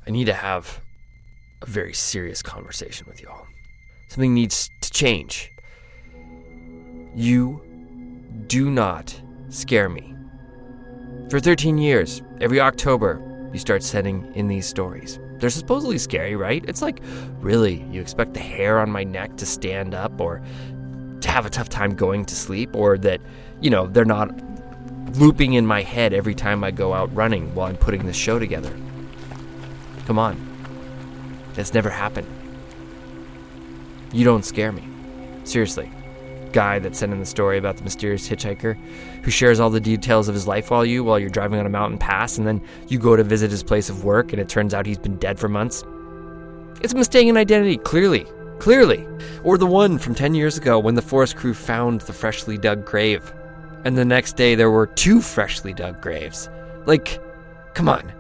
I need to have a very serious conversation with y'all. Something needs to change. You do not scare me. For 13 years, every October, you start sending in these stories. They're supposedly scary, right? It's like, really, you expect the hair on my neck to stand up or to have a tough time going to sleep, or that, they're not looping in my head every time I go out running while I'm putting this show together. Come on. That's never happened. You don't scare me. Seriously. Guy that sent in the story about the mysterious hitchhiker who shares all the details of his life while you're driving on a mountain pass, and then you go to visit his place of work and it turns out he's been dead for months. It's a mistaken identity, clearly. Or the one from 10 years ago when the forest crew found the freshly dug grave, and the next day there were 2 freshly dug graves. Like, come on.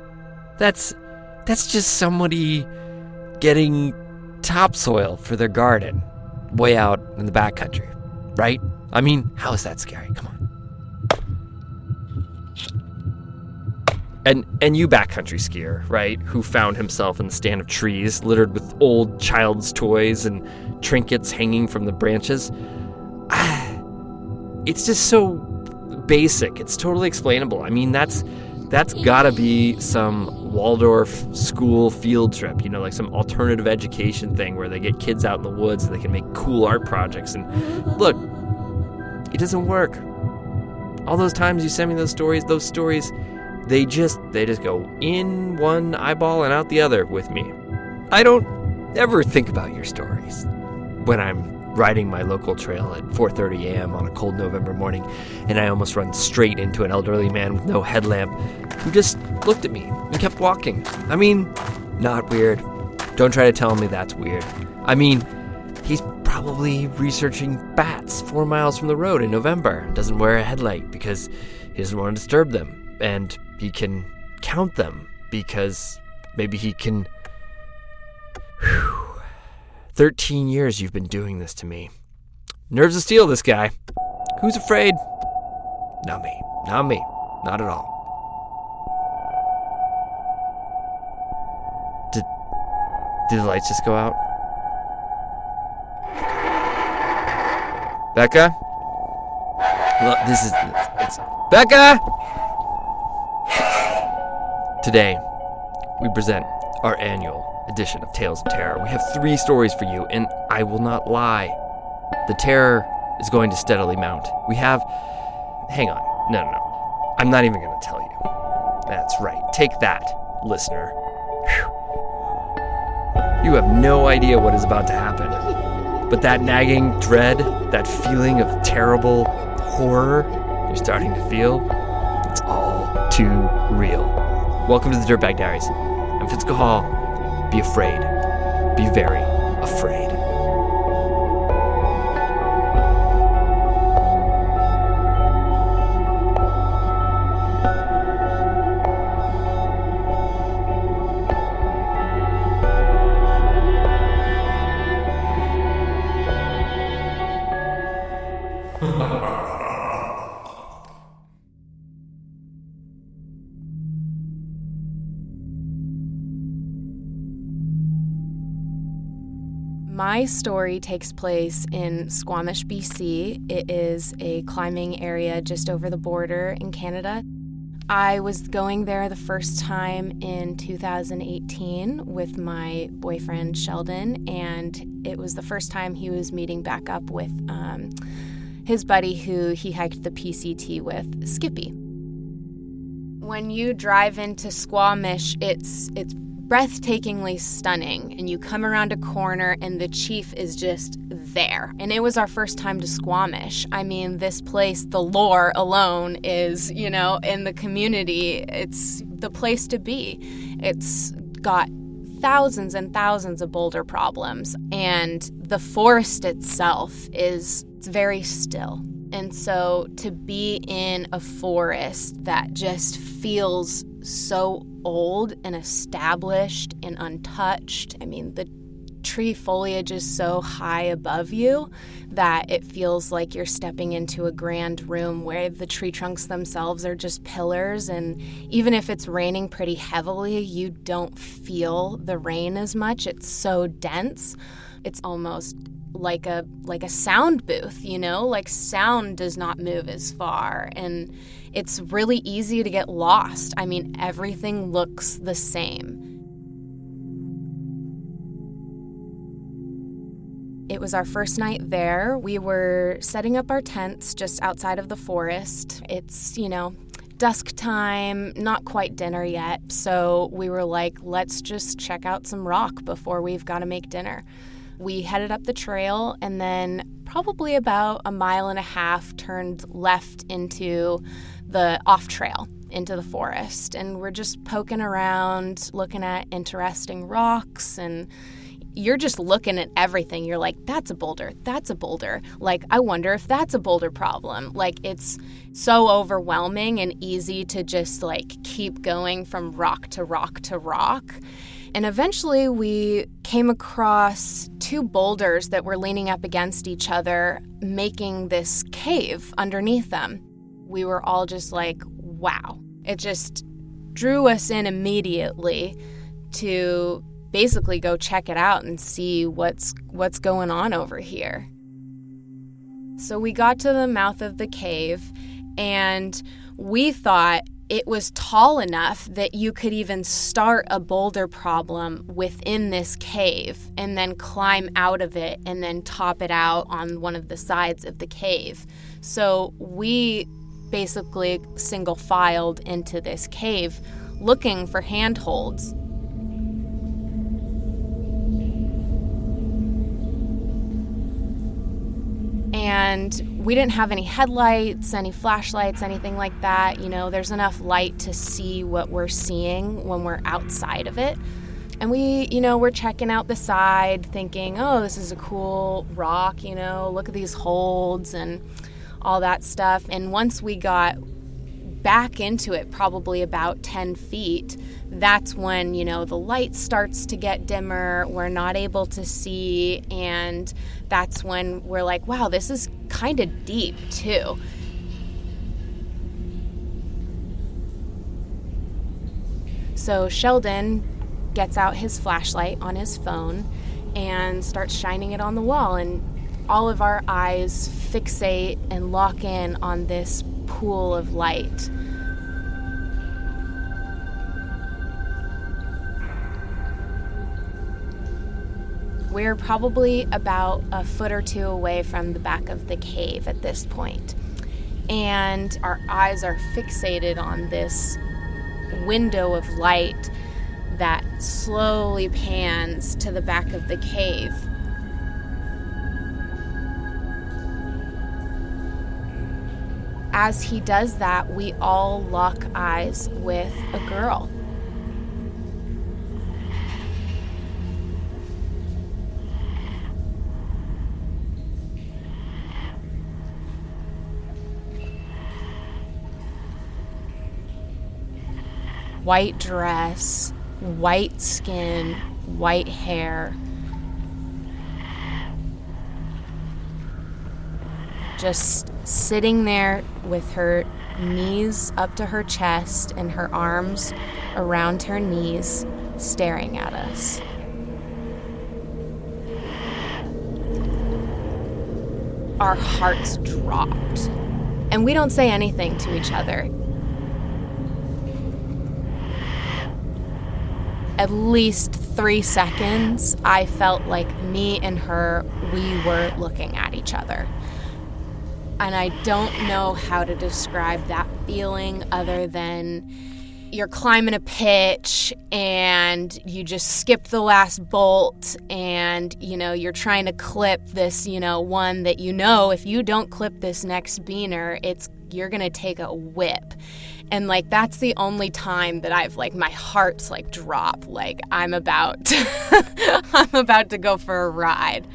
That's just somebody getting topsoil for their garden way out in the backcountry. Right? I mean, how is that scary? Come on. And you backcountry skier, right? Who found himself in the stand of trees littered with old child's toys and trinkets hanging from the branches. It's just so basic. It's totally explainable. I mean, that's gotta be some Waldorf school field trip, like some alternative education thing where they get kids out in the woods and they can make cool art projects. And look, it doesn't work. All those times you send me those stories, they just go in one eyeball and out the other with me. I don't ever think about your stories when I'm riding my local trail at 4:30 a.m. on a cold November morning, and I almost run straight into an elderly man with no headlamp who just looked at me and kept walking. I mean, not weird. Don't try to tell me that's weird. I mean, he's probably researching bats 4 miles from the road in November and doesn't wear a headlight because he doesn't want to disturb them, and he can count them because maybe he can... 13 years you've been doing this to me. Nerves of steel, this guy. Who's afraid? Not me. Not at all. Did the lights just go out? Becca? Look, it's Becca! Today, we present our annual edition of Tales of Terror. We have 3 stories for you, and I will not lie. The terror is going to steadily mount. We have... Hang on. No. I'm not even going to tell you. That's right. Take that, listener. Whew. You have no idea what is about to happen. But that nagging dread, that feeling of terrible horror you're starting to feel, it's all too real. Welcome to the Dirtbag Diaries. I'm Fitzco Hall. Be afraid. Be very afraid. My story takes place in Squamish, BC. It is a climbing area just over the border in Canada. I was going there the first time in 2018 with my boyfriend Sheldon, and it was the first time he was meeting back up with his buddy who he hiked the PCT with, Skippy. When you drive into Squamish, it's breathtakingly stunning, and you come around a corner and the chief is just there. And it was our first time to Squamish. I mean, this place, the lore alone is, in the community, it's the place to be. It's got thousands and thousands of boulder problems, and the forest itself it's very still. And so to be in a forest that just feels so old and established and untouched, I mean, the tree foliage is so high above you that it feels like you're stepping into a grand room where the tree trunks themselves are just pillars, and even if it's raining pretty heavily, you don't feel the rain as much. It's so dense. It's almost like a sound booth, like sound does not move as far, and it's really easy to get lost. I mean, everything looks the same. It was our first night there. We were setting up our tents just outside of the forest. It's, dusk time, not quite dinner yet. So we were like, let's just check out some rock before we've got to make dinner. We headed up the trail and then probably about 1.5 miles turned left into the off trail, into the forest. And we're just poking around, looking at interesting rocks, and you're just looking at everything. You're like, that's a boulder. That's a boulder. Like, I wonder if that's a boulder problem. Like, it's so overwhelming and easy to just keep going from rock to rock to rock. And eventually we came across 2 boulders that were leaning up against each other, making this cave underneath them. We were all just like, wow. It just drew us in immediately to basically go check it out and see what's going on over here. So we got to the mouth of the cave, and we thought it was tall enough that you could even start a boulder problem within this cave and then climb out of it and then top it out on one of the sides of the cave. So we basically single filed into this cave looking for handholds. And we didn't have any headlights, any flashlights, anything like that. There's enough light to see what we're seeing when we're outside of it. And we're checking out the side thinking, oh, this is a cool rock, look at these holds and all that stuff. And once we got back into it, probably about 10 feet, that's when, the light starts to get dimmer, we're not able to see, and that's when we're like, wow, this is kind of deep too. So Sheldon gets out his flashlight on his phone and starts shining it on the wall, and all of our eyes fixate and lock in on this pool of light. We're probably about a foot or 2 away from the back of the cave at this point, and our eyes are fixated on this window of light that slowly pans to the back of the cave. As he does that, we all lock eyes with a girl. White dress, white skin, white hair. Just sitting there with her knees up to her chest and her arms around her knees, staring at us. Our hearts dropped, and we don't say anything to each other. At least 3 seconds, I felt like me and her, we were looking at each other. And I don't know how to describe that feeling other than you're climbing a pitch and you just skip the last bolt and, you're trying to clip this, one that if you don't clip this next beaner, you're going to take a whip. And that's the only time that I've my heart's drop. I'm about I'm about to go for a ride.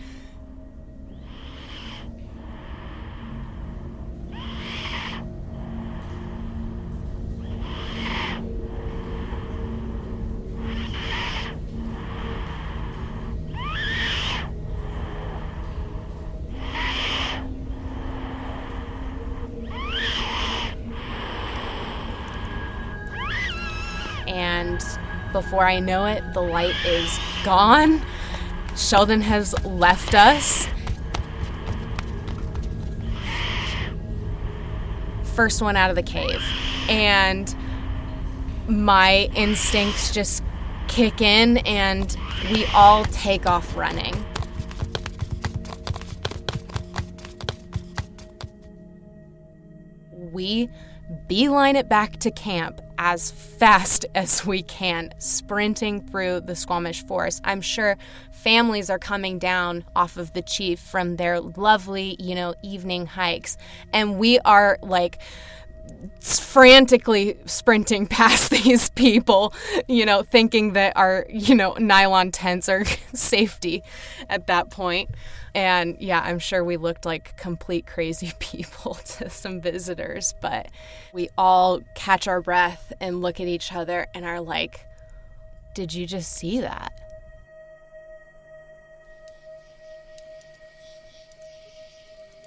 Before I know it, the light is gone. Sheldon has left us. First one out of the cave. And my instincts just kick in and we all take off running. We beeline it back to camp as fast as we can, sprinting through the Squamish forest. I'm sure families are coming down off of the Chief from their lovely, evening hikes. And we are like frantically sprinting past these people, thinking that our, nylon tents are safety at that point. And yeah, I'm sure we looked like complete crazy people to some visitors, but we all catch our breath and look at each other and are like, did you just see that?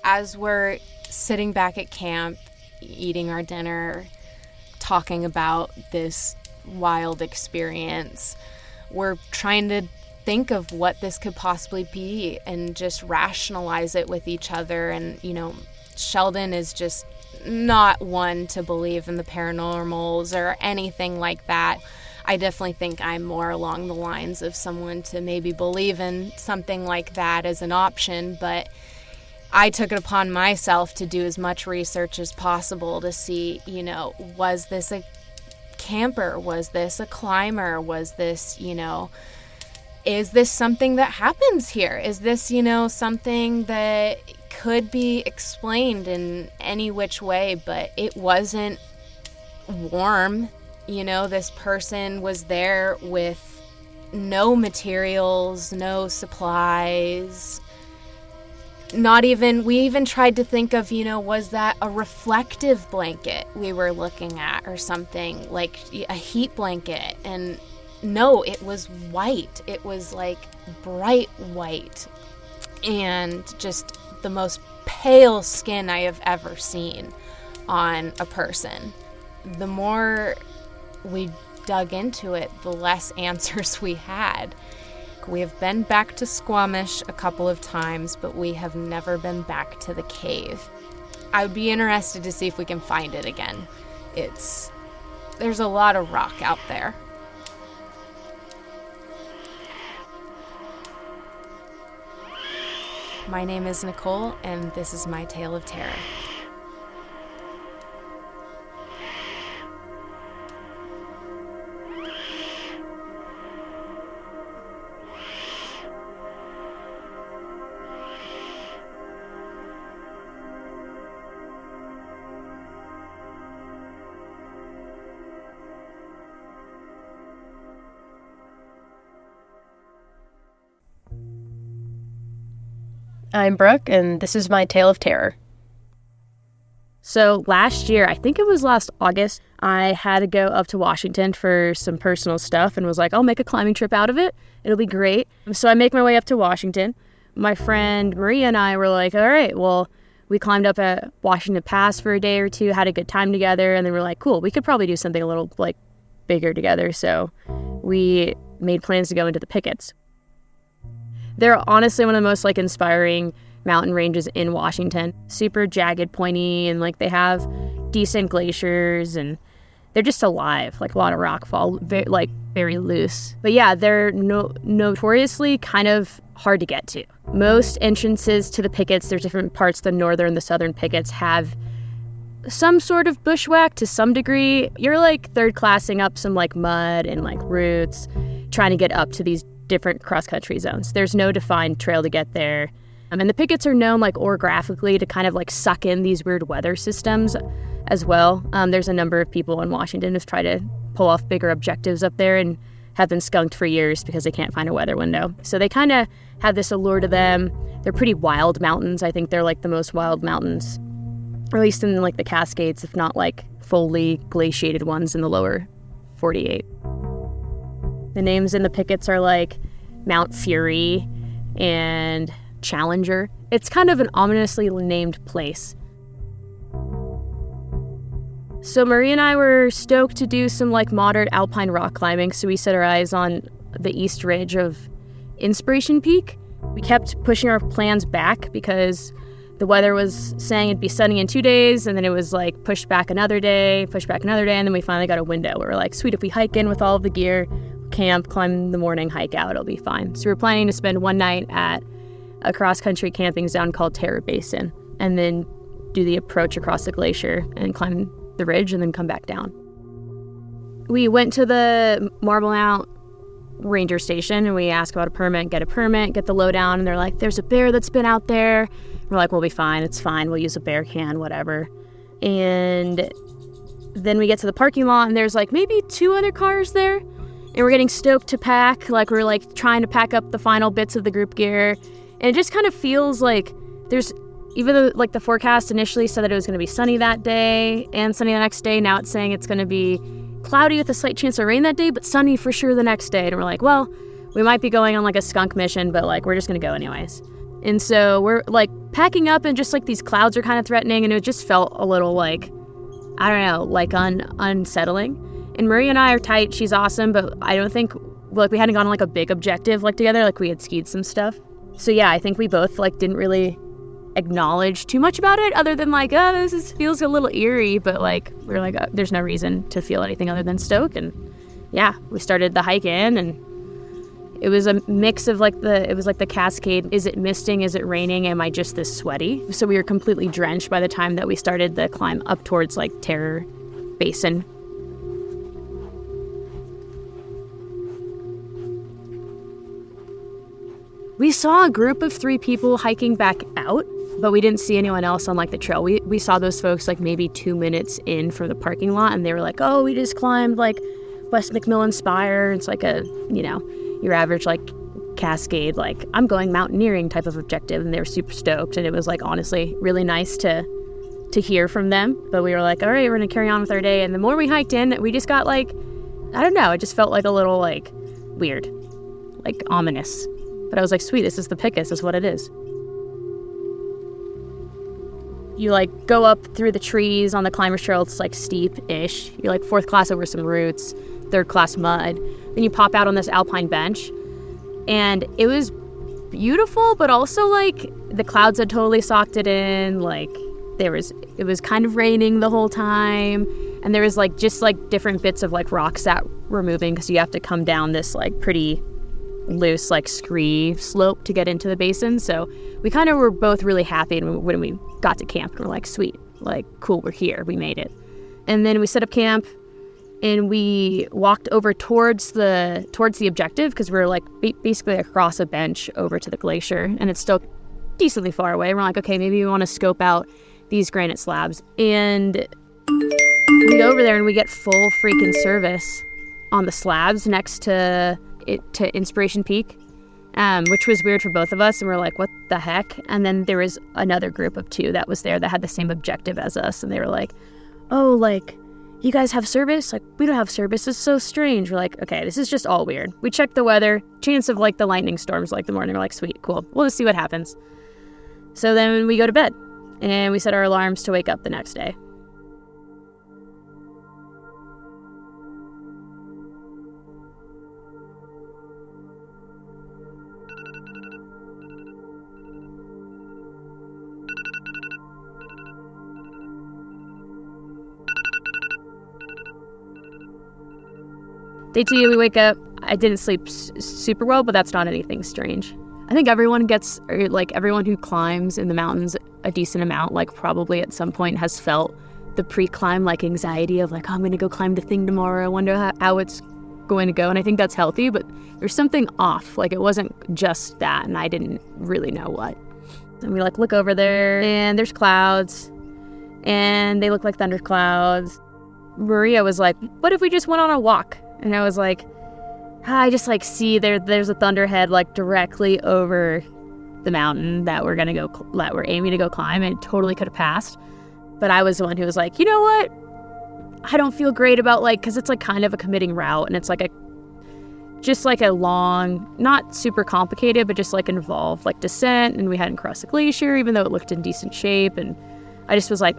As we're sitting back at camp, eating our dinner, talking about this wild experience, we're trying to think of what this could possibly be and just rationalize it with each other. And, Sheldon is just not one to believe in the paranormals or anything like that. I definitely think I'm more along the lines of someone to maybe believe in something like that as an option, but I took it upon myself to do as much research as possible to see, was this a camper? Was this a climber? Was this, is this something that happens here? Is this, something that could be explained in any which way? But it wasn't warm. This person was there with no materials, no supplies. We even tried to think of, was that a reflective blanket we were looking at or something, like a heat blanket? And no, it was white. It was like bright white and just the most pale skin I have ever seen on a person. The more we dug into it, the less answers we had. We have been back to Squamish a couple of times, but we have never been back to the cave. I would be interested to see if we can find it again. There's a lot of rock out there. My name is Nicole, and this is my tale of terror. I'm Brooke, and this is my tale of terror. So last year, I think it was last August, I had to go up to Washington for some personal stuff and was like, I'll make a climbing trip out of it. It'll be great. So I make my way up to Washington. My friend Maria and I were like, all right, well, we climbed up at Washington Pass for a day or two, had a good time together, and then we're like, cool, we could probably do something a little bigger together. So we made plans to go into the Pickets. They're honestly one of the most inspiring mountain ranges in Washington. Super jagged, pointy, and they have decent glaciers, and they're just alive. A lot of rockfall, very loose. But yeah, they're notoriously kind of hard to get to. Most entrances to the Pickets, there's different parts, the northern, the southern Pickets have some sort of bushwhack to some degree. You're third classing up some mud and roots, trying to get up to these different cross-country zones. There's no defined trail to get there. And the Pickets are known orographically to kind of suck in these weird weather systems as well. There's a number of people in Washington who've tried to pull off bigger objectives up there and have been skunked for years because they can't find a weather window. So they kind of have this allure to them. They're pretty wild mountains. I think they're the most wild mountains, or at least in the Cascades, if not fully glaciated ones in the lower 48. The names in the Pickets are Mount Fury and Challenger. It's kind of an ominously named place. So Marie and I were stoked to do some like moderate alpine rock climbing, so we set our eyes on the east ridge of Inspiration Peak. We kept pushing our plans back because the weather was saying it'd be sunny in 2 days, and then it was like pushed back another day, and then we finally got a window. We were like, sweet, if we hike in with all of the gear, camp, climb in the morning, hike out, it'll be fine. So we were planning to spend one night at a cross-country camping zone called Terror Basin, and then do the approach across the glacier and climb the ridge and then come back down. We went to the Marble Mount ranger station and we asked about a permit, get the lowdown, and they're like, there's a bear that's been out there. We're like, we'll be fine, it's fine, we'll use a bear can, whatever. And then we get to the parking lot and there's like maybe 2 other cars there, and we're getting stoked to pack, like we're like trying to pack up the final bits of the group gear, and it just kind of feels like there's, even though like the forecast initially said that it was going to be sunny that day and sunny the next day, now it's saying it's going to be cloudy with a slight chance of rain that day, but sunny for sure the next day. And we're like, well, we might be going on like a skunk mission, but like we're just going to go anyways. And so we're like packing up, and just like these clouds are kind of threatening, and it just felt a little like, I don't know, like unsettling. And Marie and I are tight, she's awesome, but I don't think, like we hadn't gone on like a big objective like together, like we had skied some stuff. So yeah, I think we both like didn't really acknowledge too much about it other than like, oh, this feels a little eerie, but like we were like, there's no reason to feel anything other than stoke. And yeah, we started the hike in, and it was a mix of like it was like the cascade. Is it misting? Is it raining? Am I just this sweaty? So we were completely drenched by the time that we started the climb up towards like Terror Basin. We saw a group of 3 people hiking back out, but we didn't see anyone else on like the trail. We saw those folks like maybe 2 minutes in from the parking lot, and they were like, oh, we just climbed like West McMillan Spire. It's like a, you know, your average like cascade, like I'm going mountaineering type of objective, and they were super stoked. And it was like honestly really nice to hear from them. But we were like, all right, we're gonna carry on with our day. And the more we hiked in, we just got like, I don't know, it just felt like a little like weird, like ominous. But I was like, sweet, this is the Picus, this is what it is. You like go up through the trees on the climber's trail, it's like steep-ish. You're like 4th class over some roots, 3rd class mud. Then you pop out on this alpine bench, and it was beautiful, but also like the clouds had totally socked it in. Like it was kind of raining the whole time, and there was like just like different bits of like rocks that were moving because you have to come down this like pretty loose like scree slope to get into the basin. So we kind of were both really happy when we got to camp, and we're like, sweet, like cool, we're here, we made it. And then we set up camp and we walked over towards the objective, because we're like basically across a bench over to the glacier, and it's still decently far away. We're like, okay, maybe we want to scope out these granite slabs. And we go over there and we get full freaking service on the slabs next to Inspiration Peak, which was weird for both of us, and we're like, what the heck? And then there was another group of 2 that was there that had the same objective as us, and they were like, oh, like, you guys have service? Like, we don't have service, it's so strange. We're like, okay, this is just all weird. We checked the weather, chance of like the lightning storms like the morning. We're like, sweet, cool, we'll just see what happens. So then we go to bed, and we set our alarms to wake up the next day. Day 2, we wake up. I didn't sleep super well, but that's not anything strange. I think everyone who climbs in the mountains a decent amount, like probably at some point has felt the pre-climb like anxiety of like, oh, I'm going to go climb the thing tomorrow. I wonder how it's going to go. And I think that's healthy, but there's something off. Like it wasn't just that, and I didn't really know what. And we like look over there, and there's clouds, and they look like thunderclouds. Maria was like, what if we just went on a walk? And I was like, I just like see there's a thunderhead like directly over the mountain that we're aiming to go climb, and it totally could have passed. But I was the one who was like, you know what? I don't feel great about like, because it's like kind of a committing route, and it's like just like a long, not super complicated, but just like involved like descent, and we hadn't crossed the glacier, even though it looked in decent shape. And I just was like,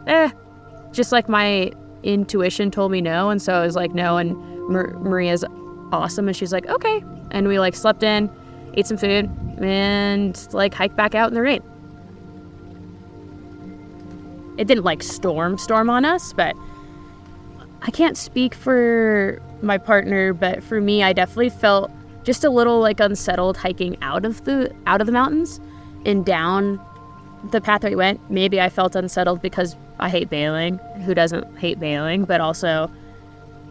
just like my intuition told me no, and so I was like, no, and Maria's awesome, and she's like, okay. And we like slept in, ate some food, and like hiked back out in the rain. It didn't like storm on us, but I can't speak for my partner, but for me, I definitely felt just a little like unsettled hiking out of the mountains and down the path that we went. Maybe I felt unsettled because I hate bailing. Who doesn't hate bailing? But also,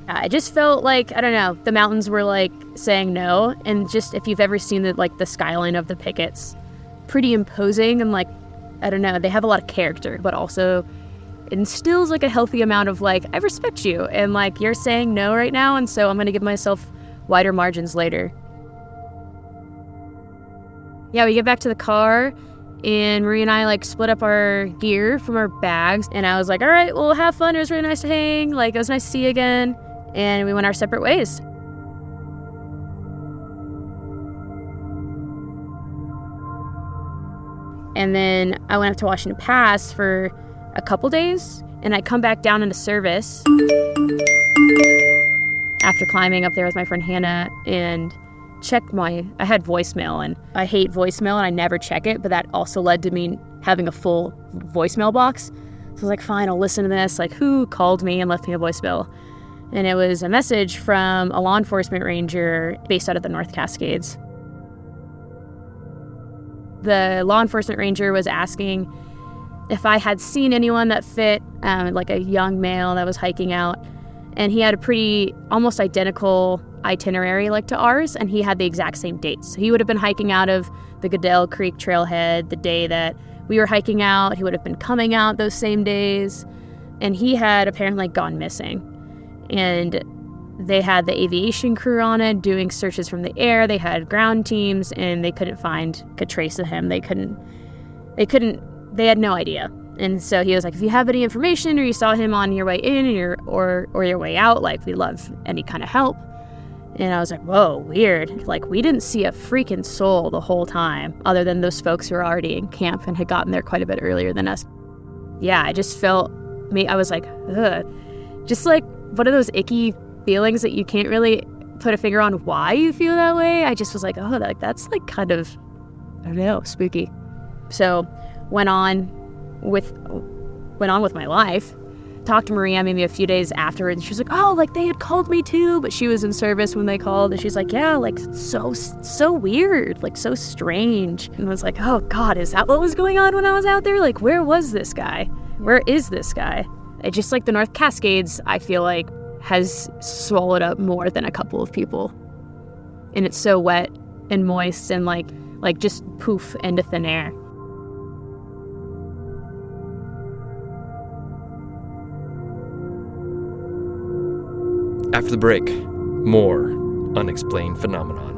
I just felt like, I don't know, the mountains were like saying no. And just if you've ever seen the skyline of the Pickets, pretty imposing, and like, I don't know, they have a lot of character, but also instills like a healthy amount of like, I respect you, and like you're saying no right now, and so I'm gonna give myself wider margins later. Yeah, we get back to the car, and Marie and I like split up our gear from our bags, and I was like, all right, well, have fun. It was really nice to hang. Like, it was nice to see you again. And we went our separate ways. And then I went up to Washington Pass for a couple days, and I come back down into service after climbing up there with my friend Hannah and I had voicemail, and I hate voicemail and I never check it, but that also led to me having a full voicemail box. So I was like, fine, I'll listen to this. Like, who called me and left me a voicemail? And it was a message from a law enforcement ranger based out of the North Cascades. The law enforcement ranger was asking if I had seen anyone that fit, like a young male that was hiking out. And he had a pretty almost identical itinerary like to ours, and he had the exact same dates. So he would have been hiking out of the Goodell Creek trailhead the day that we were hiking out. He would have been coming out those same days. And he had apparently gone missing. And they had the aviation crew on it doing searches from the air. They had ground teams, and they couldn't trace him. They had no idea. And so he was like, if you have any information or you saw him on your way in or your way out, like, we love any kind of help. And I was like, whoa, weird. Like, we didn't see a freaking soul the whole time, other than those folks who were already in camp and had gotten there quite a bit earlier than us. Yeah, I just felt, I was like, ugh. Just like one of those icky feelings that you can't really put a finger on why you feel that way. I just was like, oh, that's like kind of, I don't know, spooky. So went on with my life. Talked to Maria maybe a few days afterwards, and she was like, oh, like they had called me too, but she was in service when they called, and she's like, yeah, like so weird, like so strange. And I was like, oh God, is that what was going on when I was out there? Like, where was this guy? Where is this guy? It just like the North Cascades, I feel like, has swallowed up more than a couple of people. And it's so wet and moist and like just poof into thin air. After the break, more unexplained phenomenon.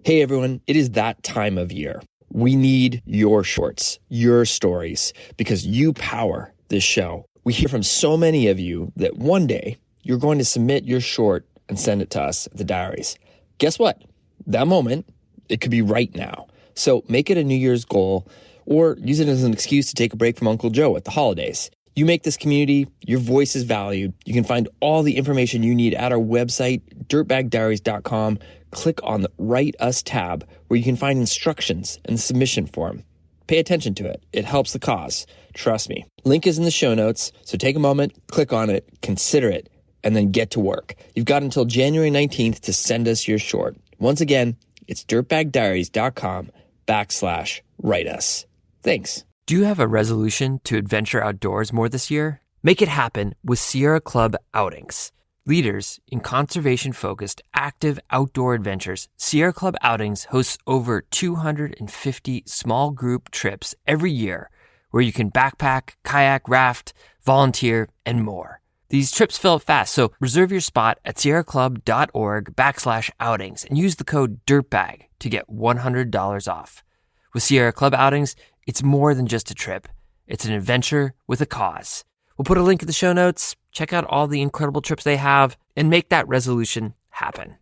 Hey everyone, it is that time of year. We need your shorts, your stories, because you power this show. We hear from so many of you that one day you're going to submit your short and send it to us at the Diaries. Guess what? That moment, it could be right now. So make it a New Year's goal, or use it as an excuse to take a break from Uncle Joe at the holidays. You make this community, your voice is valued. You can find all the information you need at our website, dirtbagdiaries.com. Click on the Write Us tab, where you can find instructions and the submission form. Pay attention to it. It helps the cause. Trust me. Link is in the show notes, so take a moment, click on it, consider it, and then get to work. You've got until January 19th to send us your short. Once again, it's dirtbagdiaries.com/write us. Thanks. Do you have a resolution to adventure outdoors more this year? Make it happen with Sierra Club Outings. Leaders in conservation-focused active outdoor adventures, Sierra Club Outings hosts over 250 small group trips every year where you can backpack, kayak, raft, volunteer, and more. These trips fill up fast, so reserve your spot at sierraclub.org/outings and use the code DIRTBAG to get $100 off. With Sierra Club Outings, it's more than just a trip. It's an adventure with a cause. We'll put a link in the show notes. Check out all the incredible trips they have and make that resolution happen.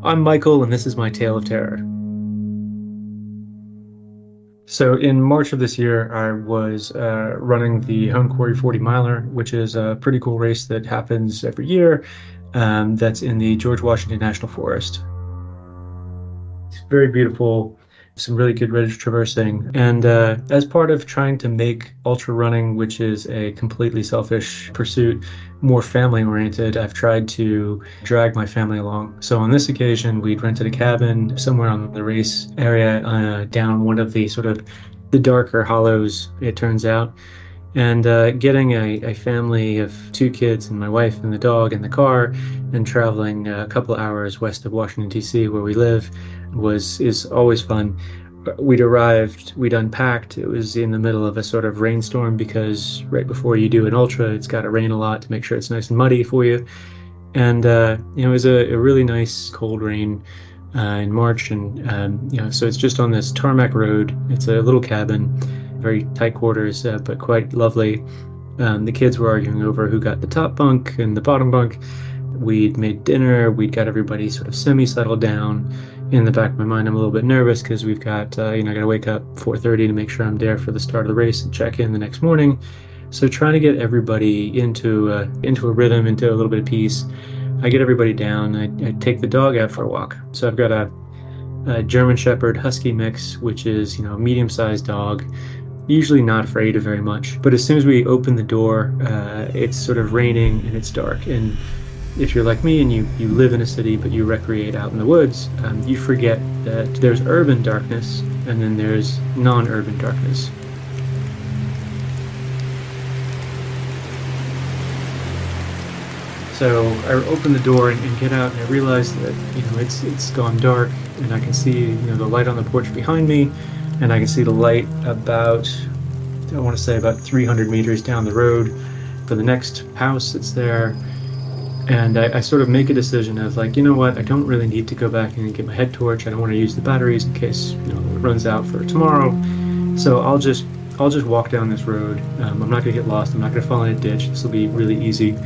I'm Michael, and this is my tale of terror. So in March of this year, I was running the Home Quarry 40 miler, which is a pretty cool race that happens every year. That's in the George Washington National Forest. It's very beautiful, some really good ridge traversing. And as part of trying to make ultra running, which is a completely selfish pursuit, more family oriented, I've tried to drag my family along. So on this occasion, we'd rented a cabin somewhere on the race area, down one of the sort of the darker hollows, it turns out. And getting a family of 2 kids and my wife and the dog in the car and traveling a couple hours west of Washington, D.C., where we live, is always fun. We'd arrived, we'd unpacked. It was in the middle of a sort of rainstorm because right before you do an ultra, it's got to rain a lot to make sure it's nice and muddy for you. And it was a really nice cold rain in March, and so it's just on this tarmac road. It's a little cabin, very tight quarters, but quite lovely. The kids were arguing over who got the top bunk and the bottom bunk. We'd made dinner. We'd got everybody sort of semi-settled down. In the back of my mind, I'm a little bit nervous because we've got, I got to wake up 4:30 to make sure I'm there for the start of the race and check in the next morning. So trying to get everybody into a rhythm, into a little bit of peace. I get everybody down. I take the dog out for a walk. So I've got a German Shepherd Husky mix, which is, a medium-sized dog. Usually not afraid of very much. But as soon as we open the door, it's sort of raining and it's dark. And if you're like me and you live in a city but you recreate out in the woods, you forget that there's urban darkness and then there's non-urban darkness. So I open the door and get out, and I realize that it's gone dark, and I can see the light on the porch behind me, and I can see the light about 300 meters down the road for the next house that's there. And I sort of make a decision of like, I don't really need to go back and get my head torch. I don't want to use the batteries in case it runs out for tomorrow. So I'll just walk down this road. I'm not gonna get lost. I'm not gonna fall in a ditch. This will be really easy.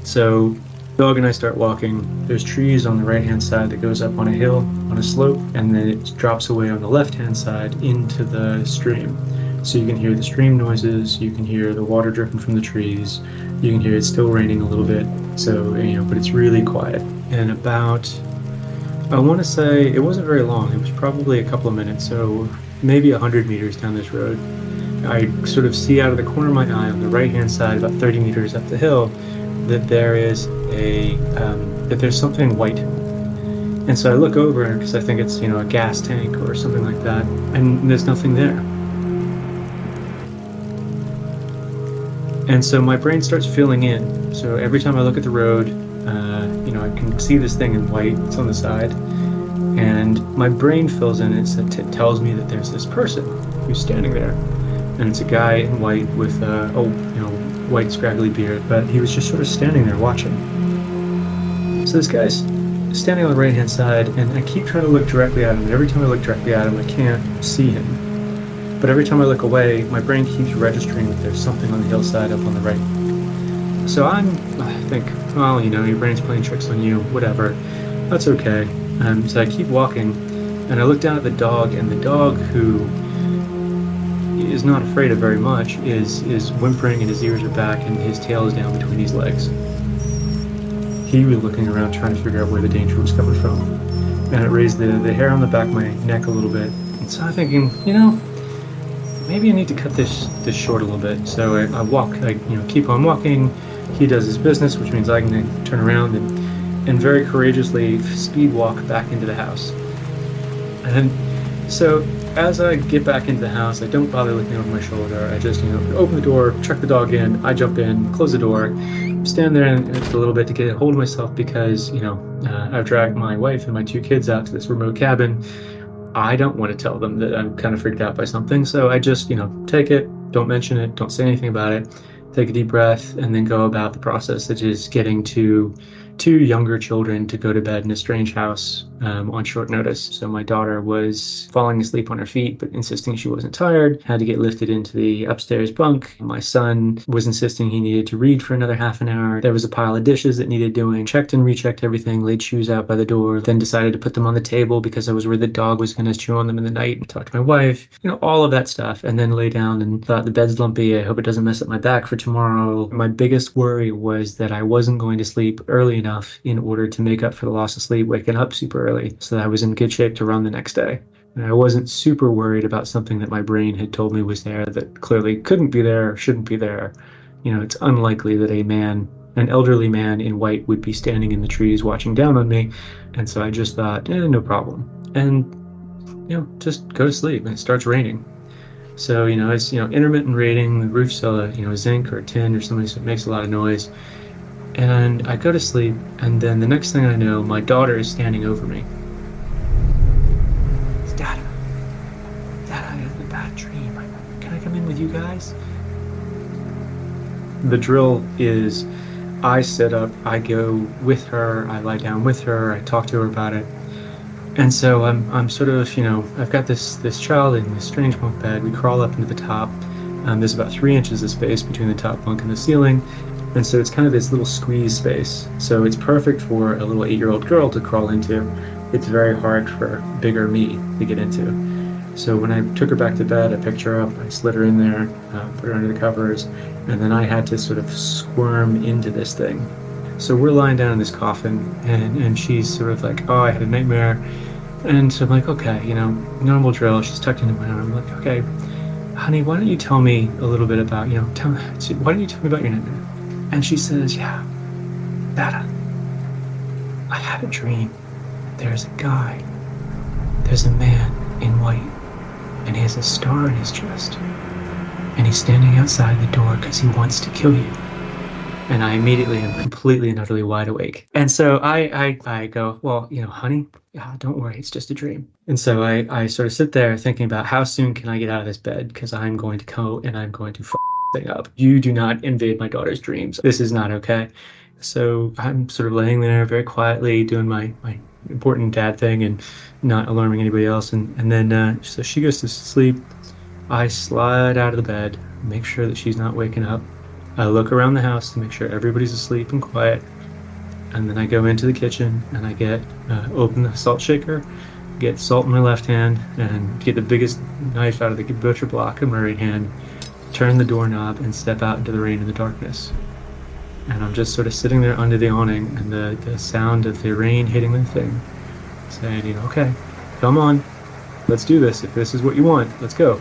So dog and I start walking. There's trees on the right hand side that goes up on a hill, on a slope, and then it drops away on the left hand side into the stream. So you can hear the stream noises, you can hear the water dripping from the trees, you can hear it's still raining a little bit, so, but it's really quiet. And about, I want to say, it wasn't very long, it was probably a couple of minutes, so maybe 100 meters down this road, I sort of see out of the corner of my eye on the right-hand side, about 30 meters up the hill, that there is that there's something white. And so I look over, because I think it's, a gas tank or something like that, and there's nothing there. And so my brain starts filling in. So every time I look at the road, I can see this thing in white. It's on the side, and my brain fills in. It tells me that there's this person who's standing there, and it's a guy in white with white scraggly beard. But he was just sort of standing there watching. So this guy's standing on the right-hand side, and I keep trying to look directly at him. And every time I look directly at him, I can't see him. But every time I look away, my brain keeps registering that there's something on the hillside up on the right. So I think, well, your brain's playing tricks on you, whatever. That's okay. So I keep walking, and I look down at the dog, and the dog, who is not afraid of very much, is whimpering, and his ears are back, and his tail is down between his legs. He was looking around trying to figure out where the danger was coming from. And it raised the hair on the back of my neck a little bit. And so I'm thinking, maybe I need to cut this short a little bit. So I walk, keep on walking. He does his business, which means I can turn around and very courageously speed walk back into the house. And so as I get back into the house, I don't bother looking over my shoulder. I just, open the door, chuck the dog in, I jump in, close the door, stand there a little bit to get a hold of myself because, I've dragged my wife and my 2 kids out to this remote cabin. I don't want to tell them that I'm kind of freaked out by something, so I just, take it, don't mention it, don't say anything about it, take a deep breath, and then go about the process, which is getting to two younger children to go to bed in a strange house on short notice. So my daughter was falling asleep on her feet, but insisting she wasn't tired, had to get lifted into the upstairs bunk. My son was insisting he needed to read for another half an hour. There was a pile of dishes that needed doing. Checked and rechecked everything, laid shoes out by the door, then decided to put them on the table because I was worried the dog was going to chew on them in the night, and talked to my wife, all of that stuff, and then lay down and thought the bed's lumpy. I hope it doesn't mess up my back for tomorrow. My biggest worry was that I wasn't going to sleep early enough in order to make up for the loss of sleep, waking up super early, so that I was in good shape to run the next day. And I wasn't super worried about something that my brain had told me was there that clearly couldn't be there or shouldn't be there. It's unlikely that an elderly man in white would be standing in the trees watching down on me. And so I just thought, no problem. And, just go to sleep. And it starts raining. So, it's, intermittent raining. The roof's zinc or tin or something, so it makes a lot of noise. And I go to sleep, and then the next thing I know, my daughter is standing over me. It's Dada. Dada, I had a bad dream. Can I come in with you guys? The drill is I sit up, I go with her, I lie down with her, I talk to her about it. And so I'm sort of, I've got this child in this strange bunk bed. We crawl up into the top. There's about 3 inches of space between the top bunk and the ceiling. And so it's kind of this little squeeze space. So it's perfect for a little 8-year-old girl to crawl into. It's very hard for bigger me to get into. So when I took her back to bed, I picked her up, I slid her in there, put her under the covers, and then I had to sort of squirm into this thing. So we're lying down in this coffin, and she's sort of like, I had a nightmare. And so I'm like, okay, normal drill. She's tucked into my arm. I'm like, okay, honey, why don't you tell me a little bit about, why don't you tell me about your nightmare? And she says, yeah, Dada, I had a dream. There's a a man in white, and he has a star in his chest. And he's standing outside the door because he wants to kill you. And I immediately am completely and utterly wide awake. And so I go, well, honey, don't worry, it's just a dream. And so I sort of sit there thinking about how soon can I get out of this bed, because I'm going to go and I'm going to thing up. You do not invade my daughter's dreams. This is not okay. So I'm sort of laying there very quietly doing my important dad thing and not alarming anybody else. And then so she goes to sleep. I slide out of the bed, make sure that she's not waking up. I look around the house to make sure everybody's asleep and quiet. And then I go into the kitchen and I open the salt shaker, get salt in my left hand, and get the biggest knife out of the butcher block in my right hand, turn the doorknob, and step out into the rain and the darkness. And I'm just sort of sitting there under the awning, and the sound of the rain hitting the thing, saying, okay, come on, let's do this. If this is what you want, let's go.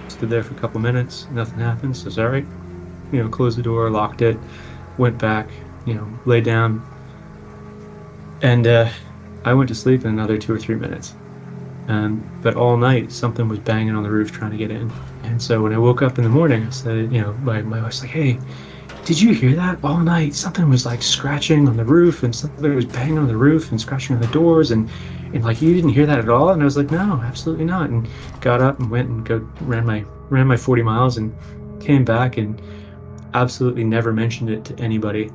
Stood there for a couple minutes, nothing happened, so it's all right. Closed the door, locked it, went back, laid down. And I went to sleep in another 2 or 3 minutes. But all night, something was banging on the roof trying to get in. And so when I woke up in the morning, I said, my wife's like, hey, did you hear that? All night, something was like scratching on the roof, and something was banging on the roof and scratching on the doors, and like, you didn't hear that at all? And I was like, no, absolutely not. And got up and went and ran my 40 miles and came back and absolutely never mentioned it to anybody.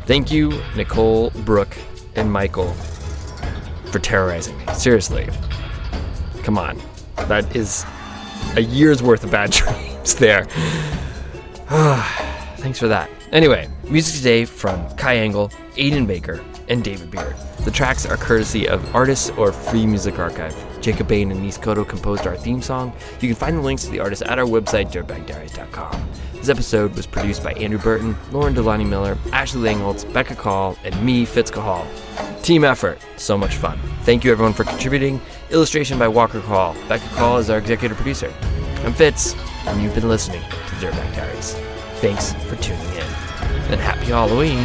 Thank you, Nicole, Brooke, and Michael, for terrorizing me. Seriously. Come on. That is a year's worth of bad dreams there. Thanks for that. Anyway, music today from Kai Engel, Aiden Baker, and David Beard. The tracks are courtesy of Artists or Free Music Archive. Jacob Bain and Nice Cotto composed our theme song. You can find the links to the artists at our website, dirtbagdiaries.com. This episode was produced by Andrew Burton, Lauren Delaney Miller, Ashley Langholtz, Becca Call, and me, Fitz Cahall. Team effort. So much fun. Thank you everyone for contributing. Illustration by Walker Call. Becca Call is our executive producer. I'm Fitz, and you've been listening to Dirtbag Diaries. Thanks for tuning in. And happy Halloween.